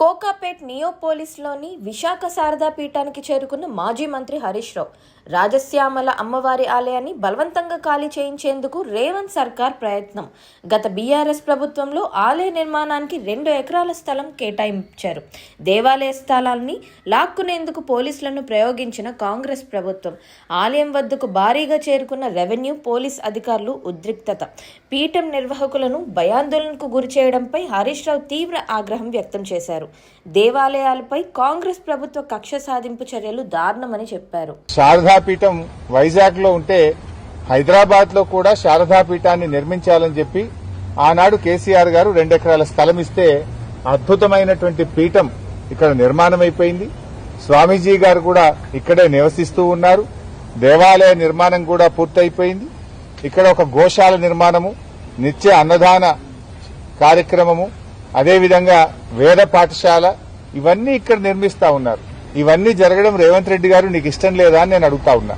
కోకాపేట్ నియోపోలిస్లోని విశాఖ శారదా పీఠానికి చేరుకున్న మాజీ మంత్రి హరీష్ రావు రాజశ్యామల అమ్మవారి ఆలయాన్ని బలవంతంగా ఖాళీ చేయించేందుకు రేవంత్ సర్కార్ ప్రయత్నం. గత బీఆర్ఎస్ ప్రభుత్వంలో ఆలయ నిర్మాణానికి 2 ఎకరాల స్థలం కేటాయించారు. దేవాలయ స్థలాన్ని లాక్కునేందుకు పోలీసులను ప్రయోగించిన కాంగ్రెస్ ప్రభుత్వం. ఆలయం వద్దకు భారీగా చేరుకున్న రెవెన్యూ, పోలీస్ అధికారులు ఉద్రిక్తత. పీఠం నిర్వాహకులను భయాందోళనకు గురి చేయడంపై హరీష్ రావు తీవ్ర ఆగ్రహం వ్యక్తం చేశారు. దేవాలయాలపై కాంగ్రెస్ ప్రభుత్వ కక్ష సాధింపు చర్యలు దారుణమని చెప్పారు. శారదాపీఠం వైజాగ్ లో ఉంటే హైదరాబాద్ లో కూడా శారదాపీఠాన్ని నిర్మించాలని చెప్పి ఆనాడు కేసీఆర్ గారు 2 ఎకరాల స్థలం ఇస్తే అద్భుతమైనటువంటి పీఠం ఇక్కడ నిర్మాణం అయిపోయింది. స్వామీజీ గారు కూడా ఇక్కడే నివసిస్తూ ఉన్నారు. దేవాలయ నిర్మాణం కూడా పూర్తయిపోయింది. ఇక్కడ ఒక గోశాల నిర్మాణము, నిత్య అన్నదాన కార్యక్రమము, అదేవిధంగా వేద పాఠశాల ఇవన్నీ ఇక్కడ నిర్మిస్తా ఉన్నారు. ఇవన్నీ జరగడం రేవంత్ రెడ్డి గారు నీకు ఇష్టం లేదా అని నేను అడుగుతా ఉన్నా.